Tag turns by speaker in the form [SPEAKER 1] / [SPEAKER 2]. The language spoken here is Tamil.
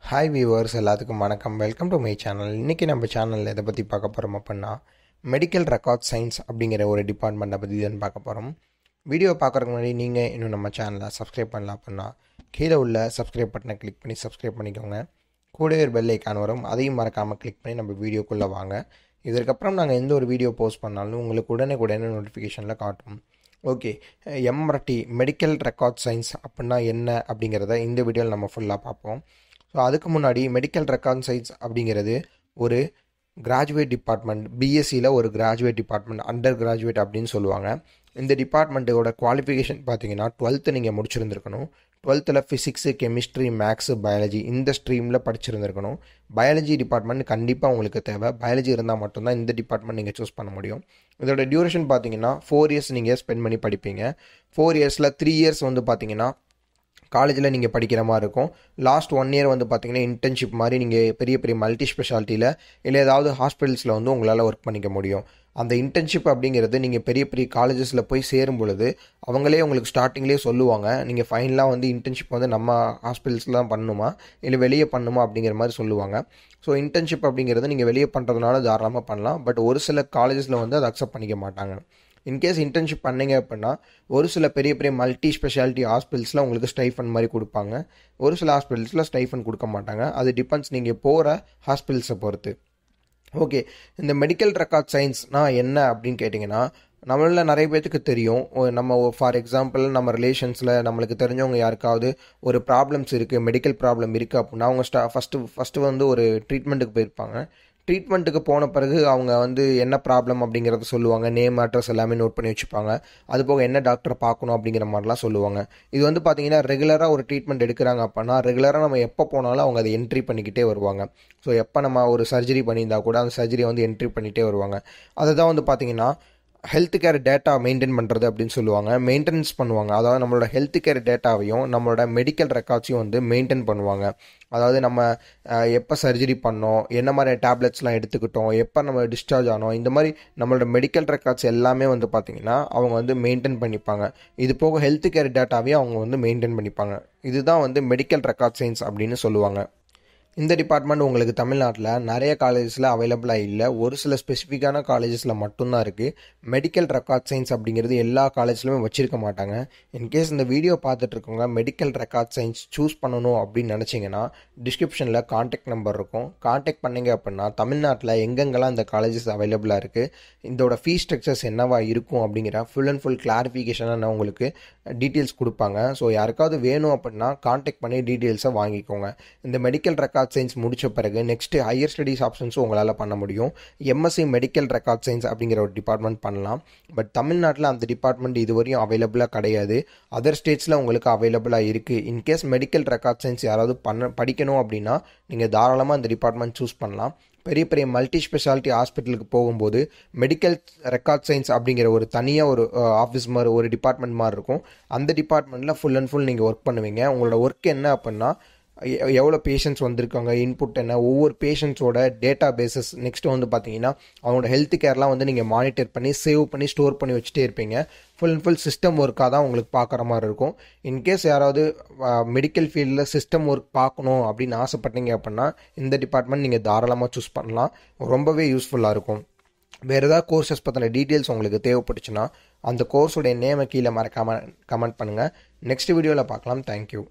[SPEAKER 1] ஹாய் வியூவர்ஸ் எல்லாத்துக்கும் வணக்கம். Welcome to my channel. இன்றைக்கி நம்ம சேனலில் எதை பற்றி பார்க்க போகிறோம் அப்படின்னா மெடிக்கல் ரெக்கார்ட் சயின்ஸ் அப்படிங்கிற ஒரு டிபார்ட்மெண்ட்டை பற்றி தான் பார்க்க போகிறோம். வீடியோ பார்க்குறதுக்கு முன்னாடி நீங்கள் இன்னும் நம்ம சேனலை சப்ஸ்கிரைப் பண்ணலாம் அப்படின்னா கீழே உள்ள சப்ஸ்கிரைப் பட்டனை கிளிக் பண்ணி சப்ஸ்கிரைப் பண்ணிக்கோங்க. கூடவே ஒரு பெல் ஐக்கான் வரும், அதையும் மறக்காமல் கிளிக் பண்ணி நம்ம வீடியோக்குள்ளே வாங்க. இதற்கப்புறம் நாங்கள் எந்த ஒரு வீடியோ போஸ்ட் பண்ணாலும் உங்களுக்கு உடனே நோட்டிஃபிகேஷனில் காட்டும். Okay, MRT medical record science அப்படின்னா என்ன அப்படிங்கிறத இந்த வீடியோவில் நம்ம ஃபுல்லாக பார்ப்போம். ஸோ அதுக்கு முன்னாடி மெடிக்கல் ரெக்கார்ட் சயின்ஸ் அப்படிங்கிறது ஒரு கிராஜுவேட் டிபார்ட்மெண்ட். பிஎஸ்சியில் ஒரு கிராஜுவேட் டிபார்ட்மெண்ட், அண்டர் கிராஜுவேட் அப்படின்னு சொல்லுவாங்க. இந்த டிபார்ட்மெண்ட்டோட குவாலிஃபிகேஷன் பார்த்தீங்கன்னா 12th நீங்கள் முடிச்சிருந்துருக்கணும். 12th physics, chemistry, maths, biology இந்த ஸ்ட்ரீமில் படிச்சிருந்துருக்கணும். பயாலஜி டிபார்ட்மெண்ட் கண்டிப்பாக உங்களுக்கு தேவை. பயாலஜி இருந்தால் மட்டும்தான் இந்த டிபார்ட்மெண்ட் நீங்கள் சூஸ் பண்ண முடியும். இதோட டியூரேஷன் பார்த்தீங்கன்னா 4 இயர்ஸ் நீங்கள் ஸ்பெண்ட் பண்ணி படிப்பீங்க. 4 இயர்ஸில் 3 இயர்ஸ் வந்து பார்த்தீங்கன்னா காலேஜில் நீங்கள் படிக்கிற மாதிரி இருக்கும். லாஸ்ட் 1 இயர் வந்து பார்த்தீங்கன்னா இன்டர்ன்ஷிப் மாதிரி நீங்கள் பெரிய பெரிய மல்டி ஸ்பெஷாலிட்டியில் இல்லை ஏதாவது ஹாஸ்பிட்டல்ஸில் வந்து உங்களால் ஒர்க் பண்ணிக்க முடியும். அந்த இன்டர்ன்ஷிப் அப்படிங்கிறது நீங்கள் பெரிய பெரிய காலேஜஸில் போய் சேரும் பொழுது அவங்களே உங்களுக்கு ஸ்டார்டிங்லேயே சொல்லுவாங்க, நீங்கள் ஃபைனலாக வந்து இன்டர்ன்ஷிப் வந்து நம்ம ஹாஸ்பிட்டல்ஸில் தான் பண்ணணுமா இல்லை வெளியே பண்ணணுமா அப்படிங்கிற மாதிரி சொல்லுவாங்க. ஸோ இன்டர்ன்ஷிப் அப்படிங்கிறது நீங்கள் வெளியே பண்ணுறதுனால தாராளமாக பண்ணலாம். பட் ஒரு சில காலேஜஸில் வந்து அதை அக்செப்ட் பண்ணிக்க மாட்டாங்க. இன்கேஸ் இன்டர்ன்ஷிப் பண்ணிங்க அப்படின்னா ஒரு சில பெரிய பெரிய மல்டி ஸ்பெஷாலிட்டி ஹாஸ்பிட்டல்ஸில் உங்களுக்கு ஸ்டைஃபன் மாதிரி கொடுப்பாங்க. ஒரு சில ஹாஸ்பிட்டல்ஸில் ஸ்டைஃபன் கொடுக்க மாட்டாங்க. அது டிபெண்ட்ஸ் நீங்கள் போகிற ஹாஸ்பிட்டல்ஸை பொறுத்து. ஓகே, இந்த மெடிக்கல் ரெக்கார்ட் சயின்ஸ்னால் என்ன அப்படின்னு கேட்டிங்கன்னா, நம்மள நிறைய பேர்த்துக்கு தெரியும். நம்ம ஃபார் எக்ஸாம்பிள் நம்ம ரிலேஷன்ஸில் நம்மளுக்கு தெரிஞ்சவங்க யாருக்காவது ஒரு ப்ராப்ளம்ஸ் இருக்குது, மெடிக்கல் ப்ராப்ளம் இருக்குது அப்படின்னா அவங்க ஃபஸ்ட்டு வந்து ஒரு ட்ரீட்மெண்ட்டுக்கு போயிருப்பாங்க. ட்ரீட்மெண்ட்டுக்கு போன பிறகு அவங்க வந்து என்ன ப்ராப்ளம் அப்படிங்கிறத சொல்லுவாங்க. நேம், அட்ரஸ் எல்லாமே நோட் பண்ணி வச்சுப்பாங்க. அதுபோக என்ன டாக்டரை பார்க்கணும் அப்படிங்கிற மாதிரிலாம் சொல்லுவாங்க. இது வந்து பார்த்திங்கன்னா ரெகுலராக ஒரு ட்ரீட்மெண்ட் எடுக்கிறாங்க அப்படின்னா ரெகுலராக நம்ம எப்போ போனாலும் அவங்க அதை என்ட்ரி பண்ணிக்கிட்டே வருவாங்க. ஸோ எப்போ நம்ம ஒரு சர்ஜரி பண்ணியிருந்தா கூட அந்த சர்ஜரியை வந்து என்ட்ரி பண்ணிகிட்டே வருவாங்க. அதை தான் வந்து பார்த்திங்கன்னா ஹெல்த் கேர் டேட்டா மெயின்டைன் பண்ணுறது அப்படின்னு சொல்லுவாங்க. மெயின்டெனன்ஸ் பண்ணுவாங்க. அதாவது நம்மளோட ஹெல்த் கேர் டேட்டாவையும் நம்மளோட மெடிக்கல் ரெக்கார்ட்ஸையும் வந்து மெயின்டைன் பண்ணுவாங்க. அதாவது நம்ம எப்போ சர்ஜரி பண்ணோம், என்ன மாதிரி டேப்லெட்ஸ்லாம் எடுத்துக்கிட்டோம், எப்போ நம்ம டிஸ்சார்ஜ் ஆனோம், இந்த மாதிரி நம்மளோட மெடிக்கல் ரெக்கார்ட்ஸ் எல்லாமே வந்து பார்த்திங்கன்னா அவங்க வந்து மெயின்டைன் பண்ணிப்பாங்க. இது போக ஹெல்த் கேர் டேட்டாவையும் அவங்க வந்து மெயின்டைன் பண்ணிப்பாங்க. இதுதான் வந்து மெடிக்கல் ரெக்கார்ட் சயின்ஸ் அப்படின்னு சொல்லுவாங்க. இந்த டிபார்ட்மெண்ட் உங்களுக்கு தமிழ்நாட்டில் நிறைய காலேஜஸில் அவைலபிளாக இல்லை. ஒரு சில ஸ்பெசிஃபிக்கான காலேஜஸில் மட்டும்தான் இருக்குது. மெடிக்கல் ரெக்கார்ட் சயின்ஸ் அப்படிங்கிறது எல்லா காலேஜ்லையுமே வச்சுருக்க மாட்டாங்க. இன்கேஸ் இந்த வீடியோ பார்த்துட்ருக்கோங்க மெடிக்கல் ரெக்கார்ட் சயின்ஸ் சூஸ் பண்ணணும் அப்படின்னு நினச்சிங்கன்னா டிஸ்கிரிப்ஷனில் கான்டாக்ட் நம்பர் இருக்கும். கான்டாக்ட் பண்ணிங்க அப்படின்னா தமிழ்நாட்டில் எங்கெங்கெல்லாம் இந்த காலேஜஸ் அவைலபிளாக இருக்குது, இதோட ஃபீஸ் ஸ்ட்ரக்சர்ஸ் என்னவா இருக்கும் அப்படிங்கிற ஃபுல் அண்ட் ஃபுல் கிளாரிஃபிகேஷனாக நான் உங்களுக்கு டீட்டெயில்ஸ் கொடுப்பாங்க. ஸோ யாருக்காவது வேணும் அப்படின்னா கான்டாக்ட் பண்ணி டீட்டெயில்ஸை வாங்கிக்கோங்க. இந்த மெடிக்கல் ரெக்கார்ட் சயின்ஸ் முடித்த பிறகு நெக்ஸ்ட் ஹையர் ஸ்டடீஸ் ஆப்ஷன்ஸும் உங்களால் பண்ண முடியும். எம்எஸ்சி மெடிக்கல் ரெக்கார்ட் சயின்ஸ் அப்படிங்கிற ஒரு டிபார்ட்மெண்ட் பண்ணலாம். பட் தமிழ்நாட்டில் அந்த டிபார்ட்மெண்ட் இதுவரையும் அவைலபிளாக கிடையாது. அதர் ஸ்டேட்ஸில் உங்களுக்கு அவைலபிளாக இருக்குது. இன்கேஸ் மெடிக்கல் ரெக்கார்ட் சயின்ஸ் யாராவது படிக்கணும் அப்படின்னா நீங்கள் தாராளமாக அந்த டிபார்ட்மெண்ட் சூஸ் பண்ணலாம். பெரிய பெரிய மல்டி ஸ்பெஷாலிட்டி ஹாஸ்பிட்டலுக்கு போகும்போது மெடிக்கல் ரெக்கார்ட் சயின்ஸ் அப்படிங்கிற ஒரு தனியாக ஒரு ஆஃபீஸ் மாதிரி ஒரு டிபார்ட்மெண்ட் மாதிரி இருக்கும். அந்த டிபார்ட்மெண்ட்டில் ஃபுல் அண்ட் ஃபுல் நீங்கள் ஒர்க் பண்ணுவீங்க. உங்களோட ஒர்க் என்ன அப்படின்னா எவ்வளோ பேஷண்ட்ஸ் வந்திருக்காங்க, இன்புட் என்ன, ஒவ்வொரு பேஷண்ட்ஸோட டேட்டா பேசஸ், நெக்ஸ்ட்டு வந்து பார்த்தீங்கன்னா அவங்களோட ஹெல்த் கேர்லாம் வந்து நீங்கள் மானிட்டர் பண்ணி சேவ் பண்ணி ஸ்டோர் பண்ணி வச்சுட்டே இருப்பீங்க. ஃபுல் அண்ட் ஃபுல் சிஸ்டம் ஒர்க்காக தான் உங்களுக்கு பார்க்குற மாதிரி இருக்கும். இன்கேஸ் யாராவது மெடிக்கல் ஃபீல்டில் சிஸ்டம் ஒர்க் பார்க்கணும் அப்படின்னு ஆசைப்பட்டீங்க அப்படின்னா இந்த டிபார்ட்மெண்ட் நீங்கள் தாராளமாக சூஸ் பண்ணலாம். ரொம்பவே யூஸ்ஃபுல்லாக இருக்கும். வேறு ஏதாவது கோர்சஸ் பற்றின டீட்டெயில்ஸ் உங்களுக்கு தேவைப்பட்டுச்சுன்னா அந்த கோர்ஸோடைய நேமை கீழே மறக்காமல் கமெண்ட் பண்ணுங்கள். நெக்ஸ்ட் வீடியோவில் பார்க்கலாம். தேங்க்யூ.